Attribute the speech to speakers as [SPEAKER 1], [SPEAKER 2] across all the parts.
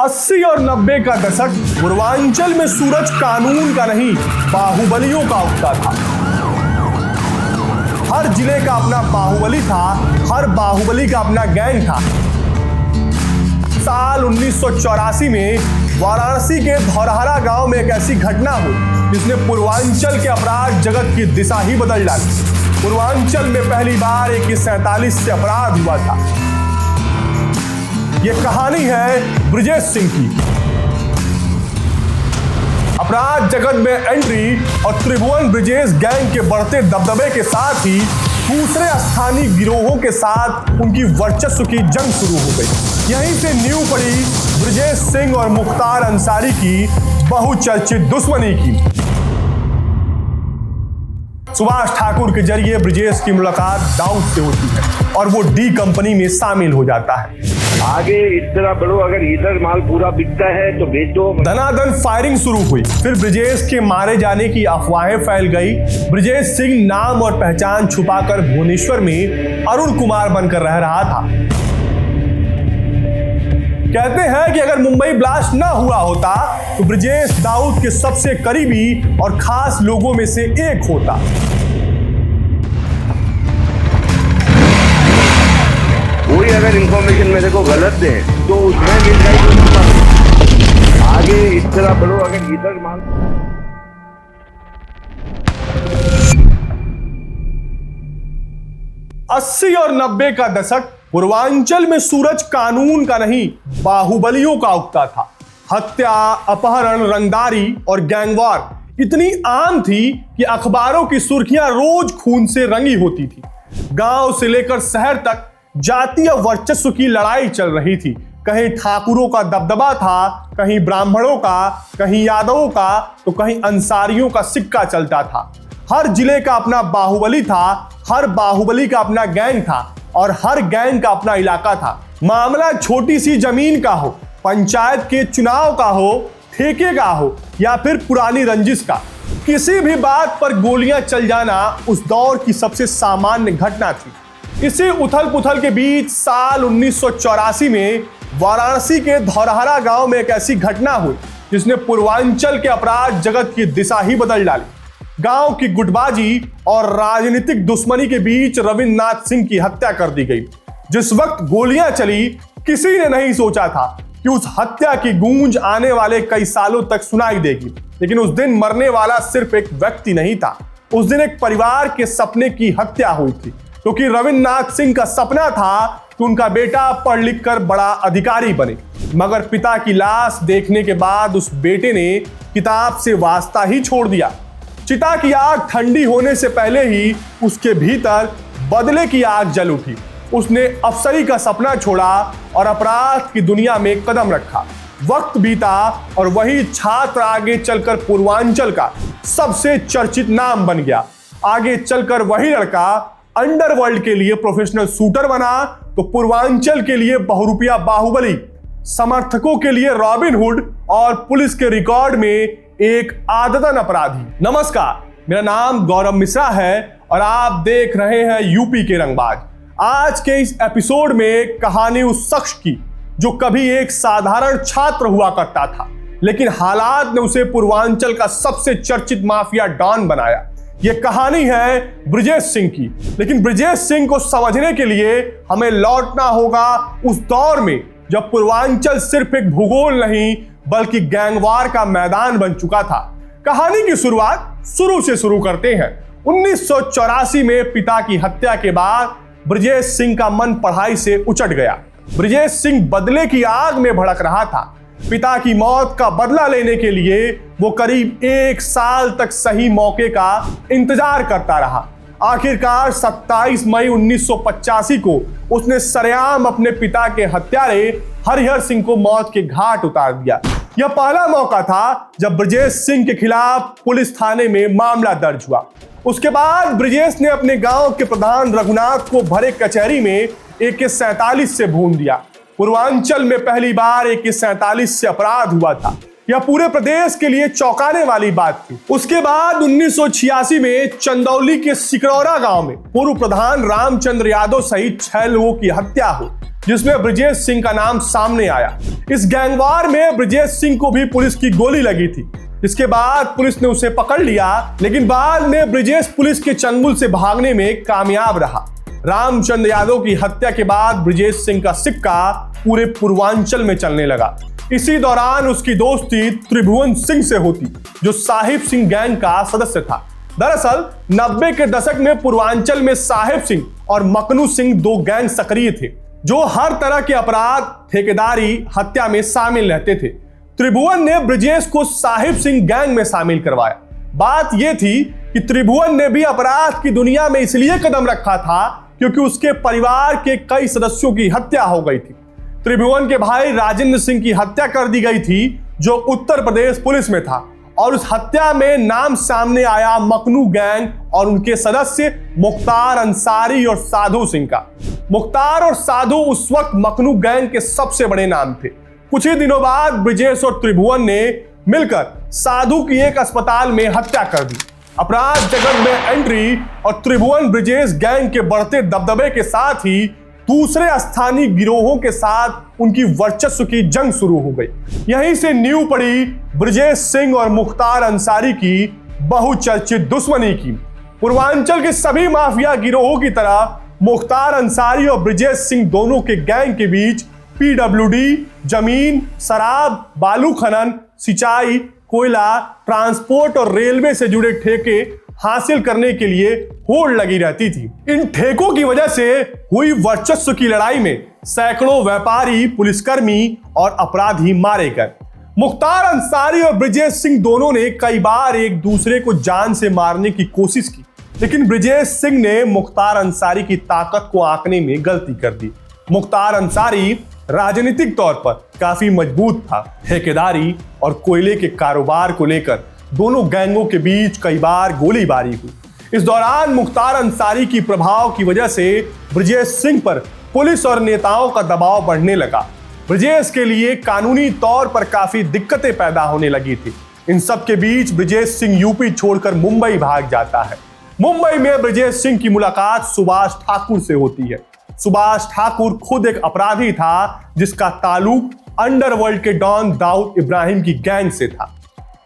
[SPEAKER 1] 80 और 90 का दशक पूर्वांचल में सूरज कानून का नहीं बाहुबलियों का उगता था। हर जिले का अपना बाहुबली था, हर बाहुबली का अपना गैंग था। साल 1984 में वाराणसी के धौरहरा गांव में एक ऐसी घटना हुई जिसने पूर्वांचल के अपराध जगत की दिशा ही बदल डाली। पूर्वांचल में पहली बार AK-47 से अपराध हुआ था। यह कहानी है ब्रजेश सिंह की। अपराध जगत में एंट्री और त्रिभुवन ब्रजेश गैंग के बढ़ते दबदबे के साथ ही दूसरे स्थानीय गिरोहों के साथ उनकी वर्चस्व की जंग शुरू हो गई। यहीं से नींव पड़ी ब्रजेश सिंह और मुख्तार अंसारी की बहुचर्चित दुश्मनी की। सुभाष ठाकुर के जरिए ब्रजेश की मुलाकात दाऊद से होती है और वो डी कंपनी में शामिल हो जाता है।
[SPEAKER 2] आगे इस तरह बढ़ो, अगर इधर माल पूरा बिकता है तो बेच दो।
[SPEAKER 1] धनाधन फायरिंग शुरू हुई। फिर ब्रजेश के मारे जाने की अफवाहें फैल गई। ब्रजेश सिंह नाम और पहचान छुपाकर भुवनेश्वर में अरुण कुमार बनकर रह रहा था। कहते हैं कि अगर मुंबई ब्लास्ट ना हुआ होता तो ब्रजेश दाऊद के सबसे करीबी और खास लोगों में से एक होता।
[SPEAKER 2] कोई अगर इंफॉर्मेशन मेरे को गलत दे तो उसमें मिल जाएगी। आगे इस तरह बढ़ो, अगर इधर माल।
[SPEAKER 1] अस्सी और 90 का दशक पूर्वांचल में सूरज कानून का नहीं बाहुबलियों का उगता था। हत्या, अपहरण, रंगदारी और गैंगवार इतनी आम थी कि अखबारों की सुर्खियां रोज खून से रंगी होती थी। गांव से लेकर शहर तक जातीय वर्चस्व की लड़ाई चल रही थी। कहीं ठाकुरों का दबदबा था, कहीं ब्राह्मणों का, कहीं यादवों का, तो कहीं अंसारियों का सिक्का चलता था। हर जिले का अपना बाहुबली था, हर बाहुबली का अपना गैंग था और हर गैंग का अपना इलाका था। मामला छोटी सी जमीन का हो, पंचायत के चुनाव का हो, ठेके का हो या फिर पुरानी रंजिश का, किसी भी बात पर गोलियां चल जाना उस दौर की सबसे सामान्य घटना थी। इसी उथल पुथल के बीच साल 1984 में वाराणसी के धौरहरा गांव में एक ऐसी घटना हुई जिसने पूर्वांचल के अपराध जगत की दिशा ही बदल डाली। गांव की गुटबाजी और राजनीतिक दुश्मनी के बीच रविन्द्रनाथ सिंह की हत्या कर दी गई। जिस वक्त गोलियां चली, किसी ने नहीं सोचा था कि उस हत्या की गूंज आने वाले कई सालों तक सुनाई देगी। लेकिन उस दिन मरने वाला सिर्फ एक व्यक्ति नहीं था, उस दिन एक परिवार के सपने की हत्या हुई थी। क्योंकि रविन्द्रनाथ सिंह का सपना था कि उनका बेटा पढ़ लिख कर बड़ा अधिकारी बने, मगर पिता की लाश देखने के बाद उस बेटे ने किताब से वास्ता ही छोड़ दिया। चिता की आग ठंडी होने से पहले ही उसके भीतर बदले की आग जल उठी। उसने अफसरी का सपना छोड़ा और अपराध की दुनिया में कदम रखा। वक्त बीता और वही छात्र आगे चलकर पूर्वांचल का सबसे चर्चित नाम बन गया। आगे चलकर वही लड़का अंडरवर्ल्ड के लिए प्रोफेशनल शूटर बना तो पूर्वांचल के लिए बहुरूपिया बाहुबली, समर्थकों के लिए रॉबिन हुड और पुलिस के रिकॉर्ड में एक आदतन अपराधी। नमस्कार, मेरा नाम गौरव मिश्रा है और आप देख रहे हैं यूपी के रंगबाज। आज के इस एपिसोड में कहानी उस शख्स की जो कभी एक साधारण छात्र हुआ करता था, लेकिन हालात ने उसे पूर्वांचल का सबसे चर्चित माफिया डॉन बनाया। यह कहानी है ब्रजेश सिंह की। लेकिन ब्रजेश सिंह को समझने के लिए हमें लौटना होगा उस दौर में जब पूर्वांचल सिर्फ एक भूगोल नहीं बल्कि गैंगवार का मैदान बन चुका था। कहानी की शुरुआत शुरू से शुरू करते हैं। 1984 में पिता की हत्या के बाद ब्रजेश सिंह का मन पढ़ाई से उचट गया। ब्रजेश सिंह बदले की आग में भड़क रहा था। पिता की मौत का बदला लेने के लिए वो करीब 1 साल तक सही मौके का इंतजार करता रहा। आखिरकार 27 मई 1985 को उसने सरेआम अपने पिता के हत्यारे हरिहर सिंह को मौत के घाट उतार दिया। यह पहला मौका था जब ब्रजेश सिंह के खिलाफ पुलिस थाने में मामला दर्ज हुआ। उसके बाद ब्रजेश ने अपने गांव के प्रधान रघुनाथ को भरे कचहरी में AK-47 से भून दिया। पूर्वांचल में पहली बार AK-47 से अपराध हुआ था। यह पूरे प्रदेश के लिए चौंकाने वाली बात थी। उसके बाद 1986 में चंदौली के सिकरौरा गांव में पूर्व प्रधान रामचंद्र यादव सहित 6 लोगों की हत्या हुई। जिसमें ब्रजेश सिंह का नाम सामने आया। इस गैंगवार में ब्रजेश सिंह को भी पुलिस की गोली लगी थी। इसके बाद पुलिस ने उसे पकड़ लिया, लेकिन बाद में ब्रजेश पुलिस के चंगुल से भागने में कामयाब रहा। रामचंद्र यादव की हत्या के बाद ब्रजेश सिंह का सिक्का पूरे पूर्वांचल में चलने लगा। इसी दौरान उसकी दोस्ती त्रिभुवन सिंह से होती, जो साहिब सिंह गैंग का सदस्य था। दरअसल 90 के दशक में पूर्वांचल में साहिब सिंह और मकनू सिंह दो गैंग सक्रिय थे, जो हर तरह के अपराध, ठेकेदारी, हत्या में शामिल रहते थे। त्रिभुवन ने ब्रजेश को साहिब सिंह गैंग में शामिल करवाया। बात यह थी कि त्रिभुवन ने भी अपराध की दुनिया में इसलिए कदम रखा था क्योंकि उसके परिवार के कई सदस्यों की हत्या हो गई थी। त्रिभुवन के भाई राजेंद्र सिंह की हत्या कर दी गई थी, जो उत्तर प्रदेश पुलिस में था, और उस हत्या में नाम सामने आया मकनू गैंग और उनके सदस्य मुख्तार अंसारी और साधु सिंह का। मुख्तार और साधु उस वक्त मकनू गैंग के सबसे बड़े नाम थे। कुछ ही दिनों बाद ब्रजेश और त्रिभुवन ने मिलकर साधु की एक अस्पताल में हत्या कर दी। अपराध जगत में एंट्री और त्रिभुवन ब्रजेश गैंग के बढ़ते दबदबे के साथ ही दूसरे स्थानीय गिरोहों के साथ उनकी वर्चस्व की जंग शुरू हो गई। यहीं से नींव पड़ी ब्रजेश सिंह और मुख्तार अंसारी की बहुचर्चित दुश्मनी की। पूर्वांचल के सभी माफिया गिरोहों की तरह मुख्तार अंसारी और ब्रजेश सिंह दोनों के गैंग के बीच पीडब्ल्यूडी, जमीन, शराब, बालू खनन, सिंचाई, कोयला, ट्रांसपोर्ट और रेलवे से जुड़े ठेके हासिल करने के लिए होड़ लगी रहती थी। इन ठेकों की वजह से हुई वर्चस्व की लड़ाई में सैकड़ों व्यापारी, पुलिसकर्मी और अपराधी मारे गए। मुख्तार अंसारी और ब्रजेश सिंह दोनों ने कई बार एक दूसरे को जान से मारने की कोशिश की, लेकिन ब्रजेश सिंह ने मुख्तार अंसारी की ताकत को आंकने में गलती कर दी। मुख्तार अंसारी राजनीतिक तौर पर काफी मजबूत था। ठेकेदारी और कोयले के कारोबार को लेकर दोनों गैंगों के बीच कई बार गोलीबारी हुई। इस दौरान मुख्तार अंसारी की प्रभाव की वजह से ब्रजेश सिंह पर पुलिस और नेताओं का दबाव बढ़ने लगा। ब्रजेश के लिए कानूनी तौर पर काफी दिक्कतें पैदा होने लगी थी। इन सब के बीच ब्रजेश सिंह यूपी छोड़कर मुंबई भाग जाता है। मुंबई में ब्रजेश सिंह की मुलाकात सुभाष ठाकुर से होती है। सुभाष ठाकुर खुद एक अपराधी था, जिसका ताल्लुक अंडरवर्ल्ड के डॉन दाऊद इब्राहिम की गैंग से था।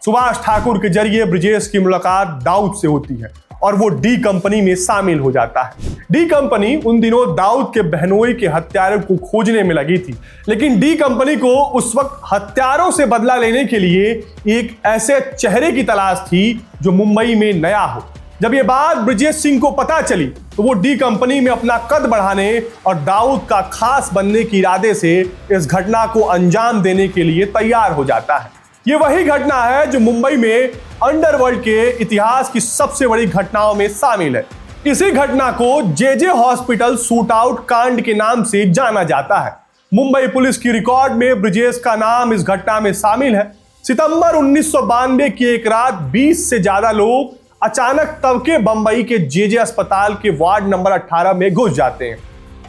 [SPEAKER 1] सुभाष ठाकुर के जरिए ब्रजेश की मुलाकात दाऊद से होती है और वो डी कंपनी में शामिल हो जाता है। डी कंपनी उन दिनों दाऊद के बहनोई के हत्यारों को खोजने में लगी थी, लेकिन डी कंपनी को उस वक्त हत्यारों से बदला लेने के लिए एक ऐसे चेहरे की तलाश थी जो मुंबई में नया हो। जब ये बात ब्रजेश सिंह को पता चली तो वो डी कंपनी में अपना कद बढ़ाने और दाऊद का खास बनने के इरादे से इस घटना को अंजाम देने के लिए तैयार हो जाता है। ये वही घटना है जो मुंबई में अंडरवर्ल्ड के इतिहास की सबसे बड़ी घटनाओं में शामिल है। इसी घटना को जेजे हॉस्पिटल शूटआउट कांड के नाम से जाना जाता है। मुंबई पुलिस की रिकॉर्ड में ब्रजेश का नाम इस घटना में शामिल है। सितंबर 1992 की एक रात 20 से ज्यादा लोग अचानक तबके बंबई के जेजे अस्पताल के वार्ड नंबर 18 में घुस जाते हैं।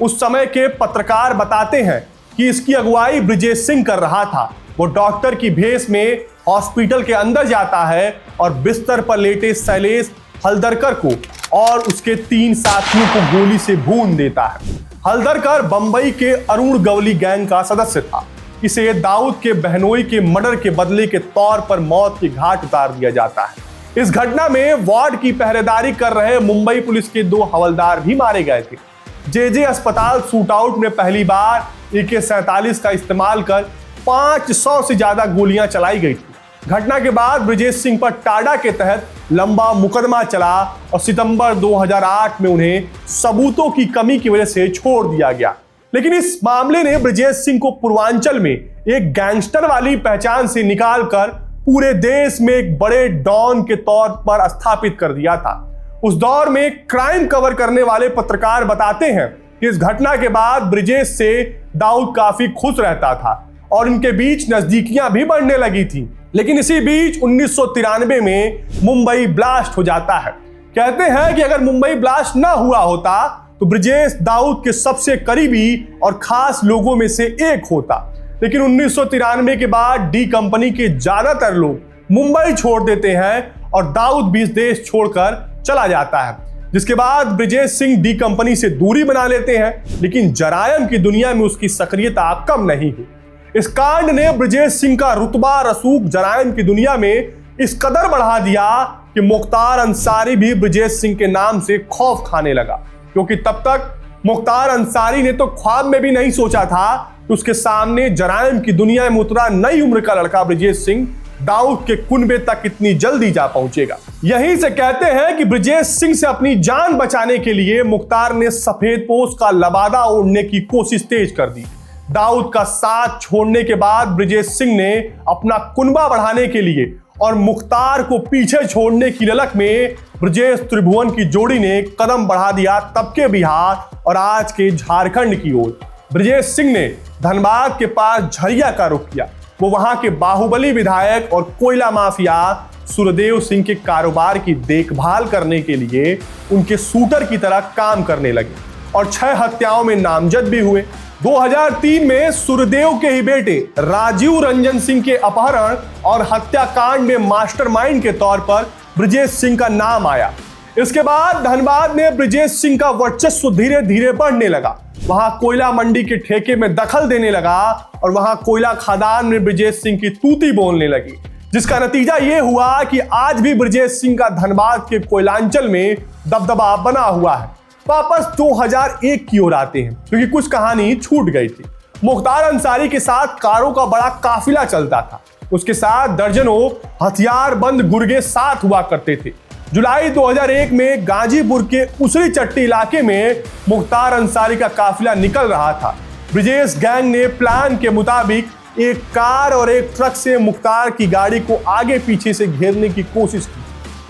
[SPEAKER 1] उस समय के पत्रकार बताते हैं कि इसकी अगुवाई ब्रजेश सिंह कर रहा था। वो डॉक्टर की भेष में हॉस्पिटल के अंदर जाता है और बिस्तर पर लेटे शैलेश हल्दरकर को और उसके 3 साथियों को गोली से भून देता है। हल्दरकर बंबई के अरुण गवली गैंग का सदस्य था। इसे दाऊद के बहनोई के मर्डर के बदले के तौर पर मौत के घाट उतार दिया जाता है। इस घटना में वार्ड की पहरेदारी कर रहे मुंबई पुलिस के 2 हवलदार भी मारे गए थे। जेजे अस्पताल शूटआउट में पहली बार AK-47 का इस्तेमाल कर 500 से ज्यादा गोलियां चलाई गई थी। घटना के बाद ब्रजेश सिंह पर टाडा के तहत लंबा मुकदमा चला और सितंबर 2008 में उन्हें सबूतों की कमी की वजह से छोड़ दिया गया। लेकिन इस मामले ने ब्रजेश सिंह को पूर्वांचल में एक गैंगस्टर वाली पहचान से निकालकर पूरे देश में एक बड़े डॉन के तौर पर स्थापित कर दिया था। उस दौर में क्राइम कवर करने वाले पत्रकार बताते हैं कि इस घटना के बाद ब्रजेश से दाऊद काफी खुश रहता था और इनके बीच नजदीकियां भी बढ़ने लगी थी। लेकिन इसी बीच 1993 में मुंबई ब्लास्ट हो जाता है। कहते हैं कि अगर मुंबई ब्लास्ट ना हुआ होता तो ब्रजेश दाऊद के सबसे करीबी और खास लोगों में से एक होता। लेकिन 1993 के बाद डी कंपनी के ज्यादातर लोग मुंबई छोड़ देते हैं और दाऊद भी देश छोड़कर चला जाता है। जिसके बाद ब्रिजेश सिंह डी कंपनी से दूरी बना लेते हैं, लेकिन जरायम की दुनिया में उसकी सक्रियता कम नहीं हुई। इस कांड ने ब्रिजेश सिंह का रुतबा रसूख जरायम की दुनिया में इस कदर बढ़ा दिया कि मुख्तार अंसारी भी ब्रिजेश सिंह के नाम से खौफ खाने लगा, क्योंकि तब तक मुख्तार अंसारी ने तो ख्वाब में भी नहीं सोचा था कि उसके सामने जरायम की दुनिया में उतरा नई उम्र का लड़का ब्रिजेश सिंह दाऊद के कुनबे तक इतनी जल्दी जा पहुंचेगा। यहीं से कहते हैं कि ब्रिजेश सिंह से अपनी जान बचाने के लिए मुख्तार ने सफेद पोश का लबादा ओढ़ने की कोशिश तेज कर दी। दाऊद का साथ छोड़ने के बाद ब्रिजेश सिंह ने अपना कुनबा बढ़ाने के लिए और मुख्तार को पीछे छोड़ने की ललक में ब्रजेश त्रिभुवन की जोड़ी ने कदम बढ़ा दिया तब के बिहार और आज के झारखंड की ओर। ब्रजेश सिंह ने धनबाद के पास झरिया का रुख किया। वो वहां के बाहुबली विधायक और कोयला माफिया सुरदेव सिंह के कारोबार की देखभाल करने के लिए उनके शूटर की तरह काम करने लगे और 6 हत्याओं में नामजद भी हुए। 2003 में सुरदेव के ही बेटे राजीव रंजन सिंह के अपहरण और हत्याकांड में मास्टरमाइंड के तौर पर ब्रजेश सिंह का नाम आया। इसके बाद धनबाद में ब्रजेश सिंह का वर्चस्व धीरे धीरे बढ़ने लगा। वहां कोयला मंडी के ठेके में दखल देने लगा और वहां कोयला खदान में ब्रजेश सिंह की तूती बोलने लगी, जिसका नतीजा यह हुआ कि आज भी ब्रजेश सिंह का धनबाद के कोयलांचल में दबदबा बना हुआ है। वापस 2001 की ओर आते हैं, क्योंकि कुछ कहानी छूट गई थी। मुख्तार अंसारी के साथ कारों का बड़ा काफिला चलता था। उसके साथ दर्जनों हथियारबंद गुर्गे साथ हुआ करते थे। जुलाई 2001 में गाजीपुर के उसरी चट्टी इलाके में मुख्तार अंसारी का काफिला निकल रहा था। ब्रिजेश गैंग ने प्लान के मुताबिक एक कार और एक ट्रक से मुख्तार की गाड़ी को आगे पीछे से घेरने की कोशिश की,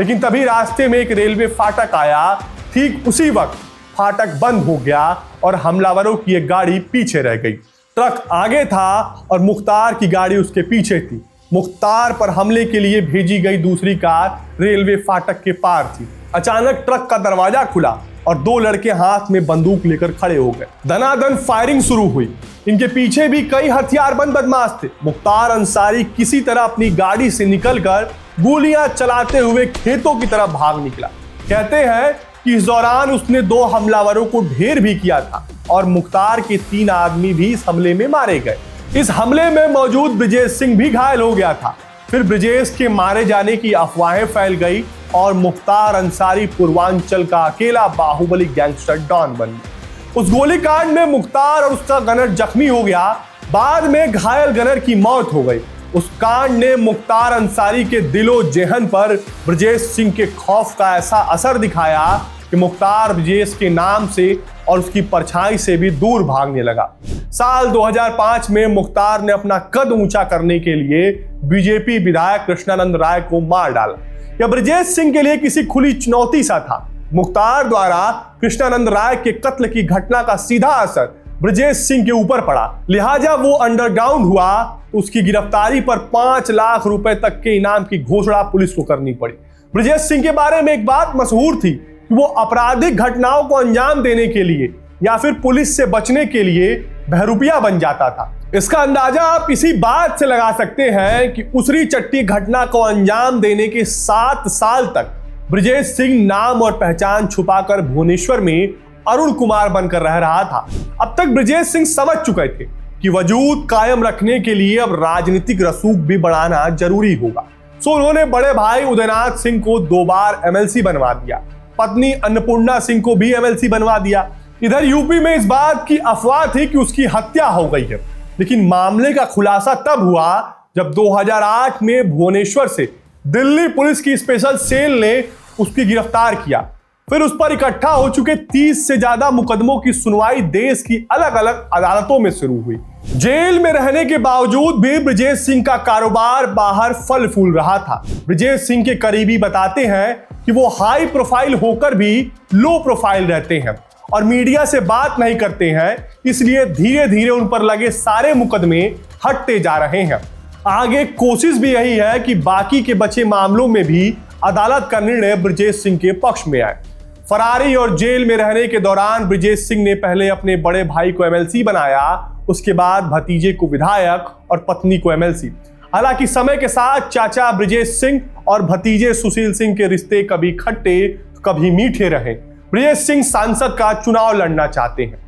[SPEAKER 1] लेकिन तभी रास्ते में एक रेलवे फाटक आया। ठीक उसी वक्त फाटक बंद हो गया और हमलावरों की एक गाड़ी पीछे रह गई। ट्रक आगे था और मुख्तार की गाड़ी उसके पीछे थी। मुख्तार पर हमले के लिए भेजी गई दूसरी कार रेलवे फाटक के पार थी। अचानक ट्रक का दरवाजा खुला और 2 लड़के हाथ में बंदूक लेकर खड़े हो गए। दनादन फायरिंग शुरू हुई। इनके पीछे भी कई हथियारबंद बदमाश थे। मुख्तार अंसारी किसी तरह अपनी गाड़ी से निकलकर गोलियां चलाते हुए खेतों की तरफ भाग निकला। कहते हैं कि इस दौरान उसने 2 हमलावरों को ढेर भी किया था और मुख्तार के 3 आदमी भी इस हमले में मारे गए। इस हमले में मौजूद ब्रजेश सिंह भी घायल हो गया था। फिर ब्रजेश के मारे जाने की अफवाहें फैल गई और मुख्तार अंसारी पूर्वांचल का अकेला बाहुबली गैंगस्टर डॉन बन गया। उस गोलीकांड में मुख्तार और उसका गनर जख्मी हो गया। बाद में घायल गनर की मौत हो गई। उस कांड ने मुख्तार अंसारी के दिलो जेहन पर ब्रजेश सिंह के खौफ का ऐसा असर दिखाया कि मुख्तार ब्रजेश के नाम से और उसकी परछाई से भी दूर भागने लगा। साल 2005 में मुख्तार ने अपना कद ऊंचा करने के लिए बीजेपी विधायक कृष्णानंद राय को मार डाला। यह ब्रजेश सिंह के लिए किसी खुली चुनौती सा था। मुख्तार द्वारा कृष्णानंद राय के कत्ल की घटना का सीधा असर ब्रजेश सिंह के ऊपर पड़ा, लिहाजा वो अंडरग्राउंड हुआ। उसकी गिरफ्तारी पर 5 लाख रुपए तक के इनाम की घोषणा पुलिस को करनी पड़ी। ब्रजेश सिंह के बारे में एक बात मशहूर थी कि वो आपराधिक घटनाओं को अंजाम देने के लिए या फिर पुलिस से बचने के लिए बहरूपिया बन जाता था। इसका अंदाजा आप इसी बात से लगा सकते हैं कि उसरी चट्टी घटना को अंजाम देने के 7 साल तक ब्रजेश सिंह नाम और पहचान छुपाकर भुवनेश्वर में अरुण कुमार बनकर रह रहा था। अब तक ब्रजेश सिंह समझ चुके थे कि वजूद कायम रखने के लिए अब राजनीतिक रसूख भी बढ़ाना जरूरी होगा। सो उन्होंने बड़े भाई उदयनाथ सिंह को 2 बार एमएलसी बनवा दिया। पत्नी अन्नपूर्णा सिंह को भी एमएलसी बनवा दिया। इधर यूपी में इस बात की अफवाह थी कि उसकी हत्या हो गई है, लेकिन मामले का खुलासा तब हुआ जब 2008 में भुवनेश्वर से दिल्ली पुलिस की स्पेशल सेल ने उसकी गिरफ्तार किया। फिर उस पर इकट्ठा हो चुके 30 से ज्यादा मुकदमों की सुनवाई देश की अलग अलग अदालतों में शुरू हुई। जेल में रहने के बावजूद भी ब्रजेश सिंह का कारोबार बाहर फल फूल रहा था। ब्रजेश सिंह के करीबी बताते हैं कि वो हाई प्रोफाइल होकर भी लो प्रोफाइल रहते हैं और मीडिया से बात नहीं करते हैं, इसलिए धीरे धीरे उन पर लगे सारे मुकदमे हटते जा रहे हैं। आगे कोशिश भी यही है कि बाकी के बचे मामलों में भी अदालत का निर्णय ब्रजेश सिंह के पक्ष में आए। फरारी और जेल में रहने के दौरान ब्रजेश सिंह ने पहले अपने बड़े भाई को एमएलसी बनाया, उसके बाद भतीजे को विधायक और पत्नी को एमएलसी। हालांकि समय के साथ चाचा ब्रजेश सिंह और भतीजे सुशील सिंह के रिश्ते कभी खट्टे कभी मीठे रहे। ब्रजेश सिंह सांसद का चुनाव लड़ना चाहते हैं।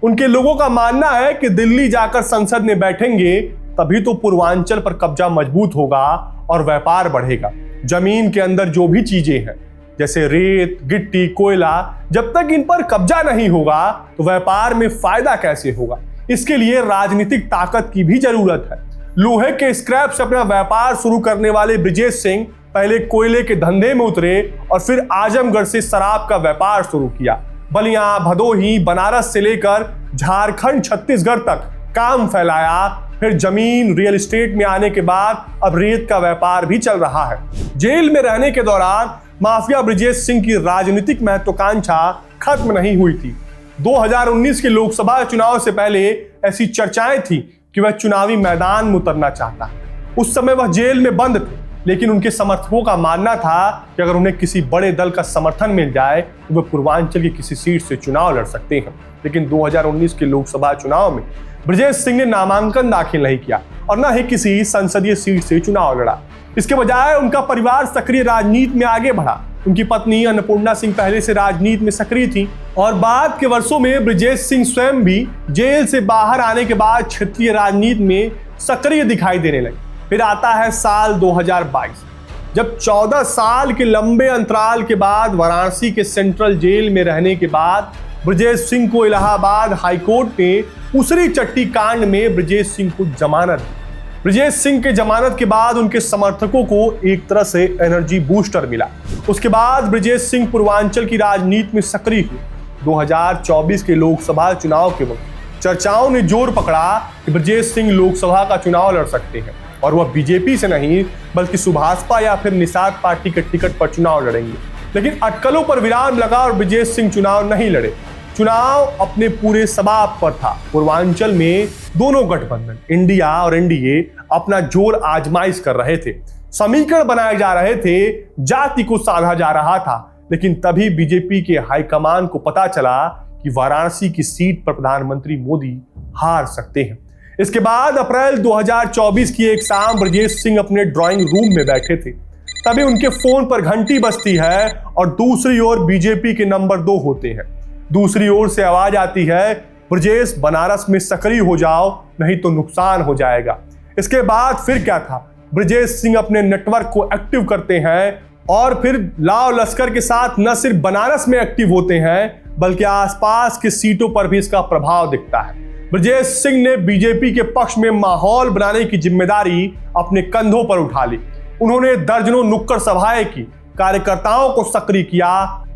[SPEAKER 1] उनके लोगों का मानना है कि दिल्ली जाकर संसद में बैठेंगे तभी तो पूर्वांचल पर कब्जा मजबूत होगा और व्यापार बढ़ेगा। जमीन के अंदर जो भी चीजें हैं जैसे रेत, गिट्टी, कोयला, जब तक इन पर कब्जा नहीं होगा तो व्यापार में फायदा कैसे होगा। इसके लिए राजनीतिक ताकत की भी जरूरत है। लोहे के स्क्रैप से अपना व्यापार शुरू करने वाले ब्रजेश सिंह पहले कोयले के धंधे में उतरे और फिर आजमगढ़ से शराब का व्यापार शुरू किया। बलिया, भदोही, बनारस से लेकर झारखंड, छत्तीसगढ़ तक काम फैलाया। फिर जमीन, रियल एस्टेट में आने के बाद अब रेत का व्यापार भी चल रहा है। जेल में रहने के दौरान माफिया ब्रजेश सिंह की राजनीतिक महत्वाकांक्षा खत्म नहीं हुई थी। 2019 के लोकसभा चुनाव से पहले ऐसी चर्चाएं थी कि वह चुनावी मैदान में उतरना चाहता है। उस समय वह जेल में बंद थे, लेकिन उनके समर्थकों का मानना था कि अगर उन्हें किसी बड़े दल का समर्थन मिल जाए तो वे पूर्वांचल की किसी सीट से चुनाव लड़ सकते हैं। लेकिन 2019 के लोकसभा चुनाव में ब्रजेश सिंह ने नामांकन दाखिल नहीं किया और न ही किसी संसदीय सीट से चुनाव लड़ा। इसके बजाय उनका परिवार सक्रिय राजनीति में आगे बढ़ा। उनकी पत्नी अन्नपूर्णा सिंह पहले से राजनीति में सक्रिय थी और बाद के वर्षों में ब्रजेश सिंह स्वयं भी जेल से बाहर आने के बाद क्षेत्रीय राजनीति में सक्रिय दिखाई देने लगे। फिर आता है साल 2022, जब 14 साल के लंबे अंतराल के बाद वाराणसी के सेंट्रल जेल में रहने के बाद ब्रजेश सिंह को इलाहाबाद हाईकोर्ट ने उसरी चट्टी कांड में ब्रजेश सिंह को जमानत दी। ब्रजेश सिंह के जमानत के बाद उनके समर्थकों को एक तरह से एनर्जी बूस्टर मिला। उसके बाद ब्रजेश सिंह पूर्वांचल की राजनीति में सक्रिय हुए। 2024 के लोकसभा चुनाव के वक्त चर्चाओं ने जोर पकड़ा कि ब्रजेश सिंह लोकसभा का चुनाव लड़ सकते हैं और वह बीजेपी से नहीं बल्कि सुभाषपा या फिर निषाद पार्टी के टिकट पर चुनाव लड़ेंगे। लेकिन अटकलों पर विराम लगा और ब्रजेश सिंह चुनाव नहीं लड़े। चुनाव अपने पूरे सबाब पर था। पूर्वांचल में दोनों गठबंधन इंडिया और एनडीए अपना जोर आजमाइश कर रहे थे। समीकरण बनाए जा रहे थे, जाति को साधा जा रहा था। लेकिन तभी बीजेपी के हाईकमान को पता चला कि वाराणसी की सीट पर प्रधानमंत्री मोदी हार सकते हैं। इसके बाद अप्रैल 2024 की एक शाम ब्रजेश सिंह अपने ड्राइंग रूम में बैठे थे। तभी उनके फोन पर घंटी बजती है और दूसरी ओर बीजेपी के नंबर 2 होते हैं। दूसरी ओर से आवाज आती है, ब्रजेश बनारस में सक्रिय हो जाओ नहीं तो नुकसान हो जाएगा। इसके बाद फिर क्या था, ब्रजेश सिंह अपने नेटवर्क को एक्टिव करते हैं और फिर लाव लश्कर के साथ न सिर्फ बनारस में एक्टिव होते हैं बल्कि आसपास की सीटों पर भी इसका प्रभाव दिखता है। ब्रजेश सिंह ने बीजेपी के पक्ष में माहौल बनाने की जिम्मेदारी अपने कंधों पर उठा ली। उन्होंने दर्जनों नुक्कड़ सभाएं की, कार्यकर्ताओं को सक्रिय किया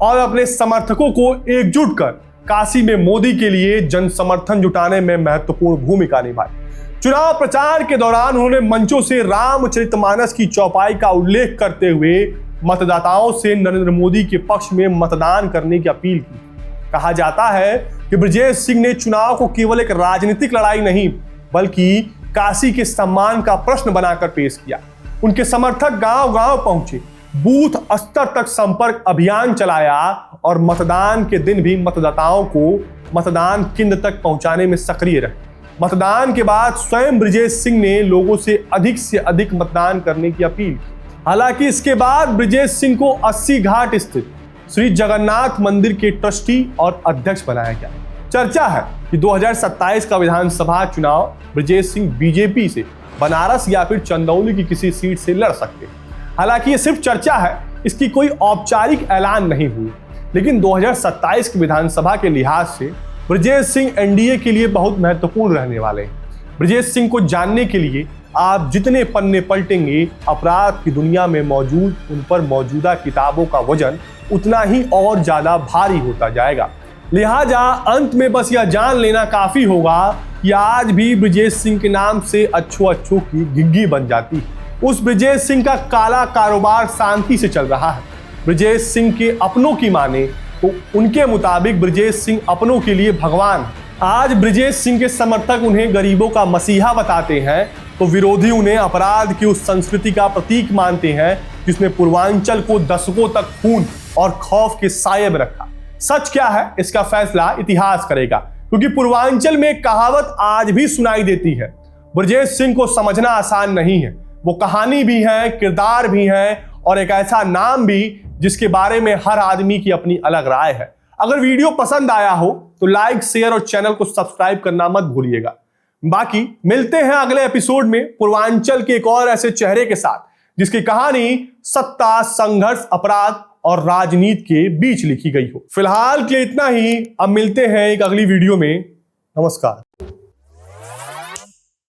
[SPEAKER 1] और अपने समर्थकों को एकजुट कर काशी में मोदी के लिए जन समर्थन जुटाने में महत्वपूर्ण भूमिका निभाई। चुनाव प्रचार के दौरान उन्होंने मंचों से रामचरितमानस की चौपाई का उल्लेख करते हुए मतदाताओं से नरेंद्र मोदी के पक्ष में मतदान करने की अपील की। कहा जाता है कि ब्रजेश सिंह ने चुनाव को केवल एक राजनीतिक लड़ाई नहीं बल्कि काशी के सम्मान का प्रश्न बनाकर पेश किया। उनके समर्थक गांव-गांव पहुंचे, बूथ स्तर तक संपर्क अभियान चलाया और मतदान के दिन भी मतदाताओं को मतदान केंद्र तक पहुंचाने में सक्रिय रहे। मतदान के बाद स्वयं ब्रजेश सिंह ने लोगों से अधिक मतदान करने की अपील की। हालांकि इसके बाद ब्रजेश सिंह को 80 घाट स्थित श्री जगन्नाथ मंदिर के ट्रस्टी और अध्यक्ष बनाया गया। चर्चा है कि 2027 का विधानसभा चुनाव ब्रजेश सिंह बीजेपी से बनारस या फिर चंदौली की किसी सीट से लड़ सकते हैं। हालांकि ये सिर्फ चर्चा है, इसकी कोई औपचारिक ऐलान नहीं हुई। लेकिन 2027 की विधानसभा के लिहाज से ब्रजेश सिंह एनडीए के लिए बहुत महत्वपूर्ण रहने वाले हैं। ब्रजेश सिंह को जानने के लिए आप जितने पन्ने पलटेंगे अपराध की दुनिया में मौजूद उन पर मौजूदा किताबों का वजन उतना ही और ज्यादा भारी होता जाएगा। लिहाजा अंत में बस यह जान लेना काफी होगा कि आज भी ब्रजेश सिंह के नाम से अच्छों की घिग्गी बन जाती है। उस ब्रजेश सिंह का काला कारोबार शांति से चल रहा है। ब्रजेश सिंह के अपनों की माने तो उनके मुताबिक ब्रजेश सिंह अपनों के लिए भगवान है। आज ब्रजेश सिंह के समर्थक उन्हें गरीबों का मसीहा बताते हैं तो विरोधी उन्हें अपराध की उस संस्कृति का प्रतीक मानते हैं जिसने पूर्वांचल को दशकों तक खून और खौफ के साये में रखा। सच क्या है इसका फैसला इतिहास करेगा, क्योंकि पूर्वांचल में कहावत आज भी सुनाई देती है। ब्रजेश सिंह को समझना आसान नहीं है। वो कहानी भी है, किरदार भी है और एक ऐसा नाम भी जिसके बारे में हर आदमी की अपनी अलग राय है। अगर वीडियो पसंद आया हो तो लाइक, शेयर और चैनल को सब्सक्राइब करना मत भूलिएगा। बाकी मिलते हैं अगले एपिसोड में पूर्वांचल के एक और ऐसे चेहरे के साथ जिसकी कहानी सत्ता, संघर्ष, अपराध और राजनीति के बीच लिखी गई हो। फिलहाल के लिए इतना ही। अब मिलते हैं एक अगली वीडियो में। नमस्कार।